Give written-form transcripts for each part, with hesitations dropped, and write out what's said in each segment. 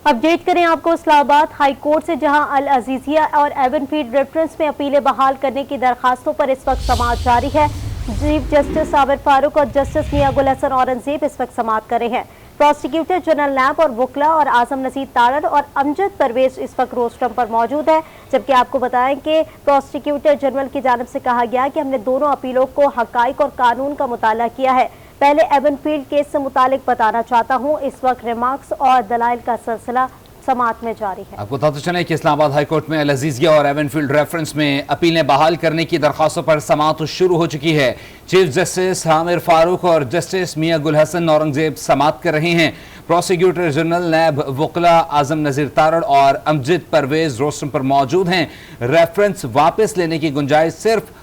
Update करें आपको Islamabad high court से, जहां अल अजीजिया और एवनफील्ड रेफरेंस में अपीलें बहाल करने की दरखास्तों पर इस वक्त समाअत जारी है। चीफ जस्टिस आमिर फारूक और जस्टिस मियां गुल हसन औरंगजेब इस वक्त समाअत कर रहे हैं। प्रोसिक्यूटर जनरल नैब और वकला और आजम नजीर तारड़ और अमजद परवेज इस वक्त रोस्टम पर मौजूद है। जबकि आपको बताएं कि प्रोसिक्यूटर जनरल की जानिब से कहा गया कि हमने दोनों अपीलों को हकाइक और कानून का मुताला किया है। पहले एवनफील्ड केस से मुतालिक बताना चाहता हूँ, इस वक्त रिमार्क्स और दलाइल का सिलसिला समाअत में जारी है। आपको बताते चलें कि इस्लामाबाद हाईकोर्ट में अल अजीजिया और एवनफील्ड रेफरेंस में अपीलें बहाल करने की दरखास्तों पर समाअत शुरू हो चुकी है। चीफ जस्टिस आमिर फारूक और जस्टिस मियां गुल हसन औरंगजेब समाअत कर रहे हैं। प्रोसिक्यूटर जनरल नैब, वकला, आजम नजीर तारड़ और अमजद परवेज रोस्टम पर मौजूद हैं। रेफरेंस वापस लेने की गुंजाइश सिर्फ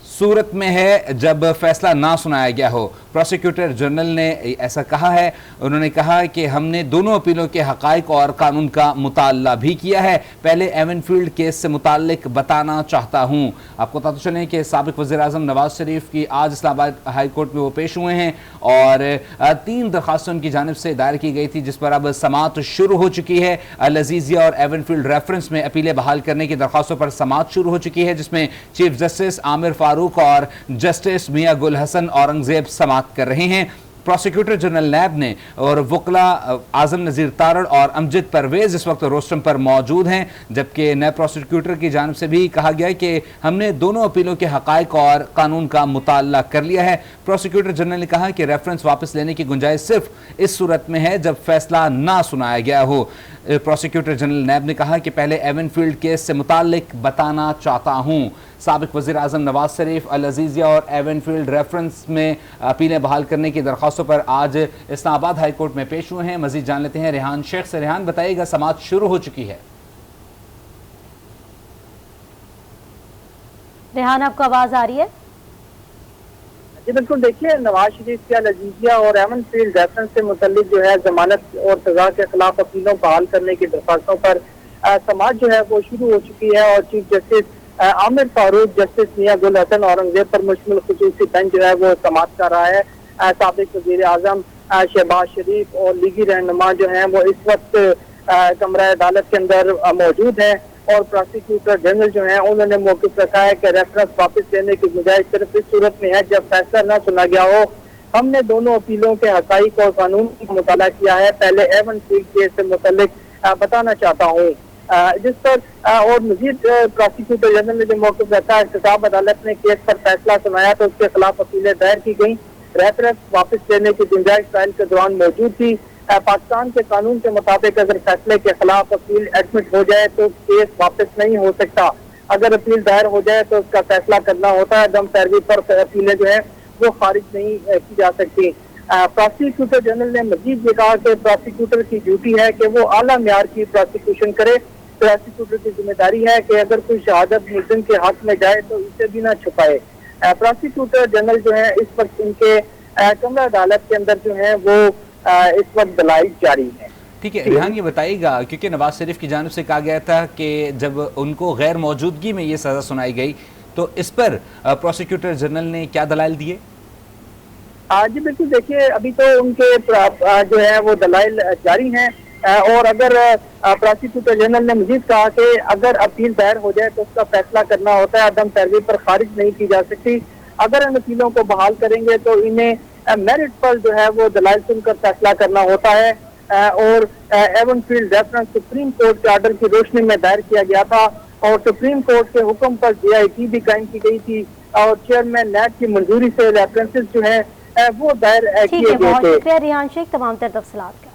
सूरत में है जब फैसला ना सुनाया गया हो। प्रोसिक्यूटर जनरल ने ऐसा कहा है। उन्होंने कहा कि हमने दोनों अपीलों के हकाइक और कानून का मुताला भी किया है। पहले एवनफील्ड केस से मुतालिक बताना चाहता हूँ। आपको बताते चलें कि साबिक वज़ीर आज़म नवाज शरीफ की आज इस्लामाबाद हाई कोर्ट में वो पेश हुए हैं और 3 दरखास्तें उनकी जानिब से दायर की गई थी, जिस पर अब समाअत शुरू हो चुकी है। अल अजीजिया और एवनफील्ड रेफरेंस में अपीलें बहाल करने की दरखास्तों पर समाअत शुरू हो चुकी है, जिसमें चीफ जस्टिस आमिर फारूक और जस्टिस मियां गुल हसन औरंगजेब समाअत कर रहे हैं। प्रोसिक्यूटर जनरल नैब ने और वकला आजम नजीर तारड़ और अमजद परवेज इस वक्त रोस्टम पर मौजूद हैं। जबकि नए प्रोसिक्यूटर की जानिब से भी कहा गया कि हमने दोनों अपीलों के हकाइक और कानून का मुताला कर लिया है। प्रोसिक्यूटर जनरल ने कहा कि रेफरेंस वापस लेने की गुंजाइश सिर्फ इस सूरत में है जब फैसला ना सुनाया गया हो। प्रोसिक्यूटर जनरल नैब ने कहा कि पहले एवनफील्ड केस से मुतालिक बताना चाहता हूँ। साबिक वज़ीर आज़म नवाज शरीफ अल अजीजिया और एवनफील्ड रेफरेंस में अपीलें बहाल करने की दरखास्तों पर आज इस्लामाबाद हाई कोर्ट में पेश हुए हैं। मजीद जान लेते हैं रेहान शेख से। रेहान, बताइएगा, समाअत शुरू हो चुकी है। रेहान, आपको आवाज आ रही है? जी बिल्कुल, देखिए, नवाज शरीफ के अल अजीजिया और एवनफील्ड रेफरेंस से मुतल्लिक जो है जमानत और सजा के खिलाफ अपीलों बहाल करने की दरखास्तों पर समाअत जो है वो शुरू हो चुकी है और chief justice Aamir Farooq, justice Mian Gul Hassan Aurangzeb पर मुश्तमिल खुसूसी बेंच जो है वो समाअत कर रहा है। साबिक वज़ीर आज़म शहबाज शरीफ और लीगी रहनुमा जो हैं वो इस वक्त कमरा अदालत के अंदर मौजूद हैं और प्रोसिक्यूटर जनरल जो हैं उन्होंने मौक़िफ़ रखा है कि रेफरेंस वापस लेने की गुंजाइश सिर्फ इस सूरत में है जब फैसला न सुना गया हो। हमने दोनों अपीलों के हकाइक और कानून का मुताला किया है। पहले एवनफील्ड केस से मुतल्लिक बताना चाहता हूँ, जिस पर और मजीद प्रोसिक्यूटर जनरल ने जो मौक़िफ़ रखा है, खिताब अदालत ने केस पर फैसला सुनाया तो उसके खिलाफ अपीलें दायर की गई। रेफरेंस वापस लेने की गुंजाइश ट्रायल के दौरान मौजूद थी। पाकिस्तान के कानून के मुताबिक अगर फैसले के खिलाफ अपील एडमिट हो जाए तो केस वापस नहीं हो सकता। अगर अपील दायर हो जाए तो उसका फैसला करना होता है। दम पैरवी पर अपीलें जो है वो खारिज नहीं की जा सकती। प्रोसिक्यूटर जनरल ने मजीद ये कहा कि प्रोसिक्यूटर की ड्यूटी है कि वो आला मेयार की प्रोसिक्यूशन करे। प्रोसिक्यूटर की जिम्मेदारी है कि अगर कोई शहादत मुल्जिम के हक में जाए तो इसे भी ना छुपाए। प्रोसिक्यूटर जनरल जो है इस वक्त इनके कमरा अदालत के अंदर जो है वो इस वक्त दलाइल जारी है। ठीक है रेहान, ये बताइएगा, क्योंकि नवाज शरीफ की जानिब से कहा गया था कि जब उनको गैर मौजूदगी में ये सजा सुनाई गई तो इस पर प्रोसिक्यूटर जनरल ने क्या दलाइल दिए? जी बिल्कुल, देखिए, अभी तो उनके जो है वो दलाइल जारी हैं और अगर प्रोसिक्यूटर जनरल ने मजीद कहा कि अगर अपील दायर हो जाए तो उसका फैसला करना होता है, अदम पैरवी पर खारिज नहीं की जा सकती। अगर इन अपीलों को बहाल करेंगे तो इन्हें मेरिट पर जो है वो दलाइल सुनकर फैसला करना होता है और एवनफील्ड रेफरेंस सुप्रीम कोर्ट के ऑर्डर की रोशनी में दायर किया गया था और सुप्रीम कोर्ट के हुक्म पर JIT भी कायम की गई थी और चेयरमैन नैब की मंजूरी से रेफरेंसेस जो है वो दायर किए गए थे। बहुत शुक्रिया रेहान शेख तमाम तर तफसीलात।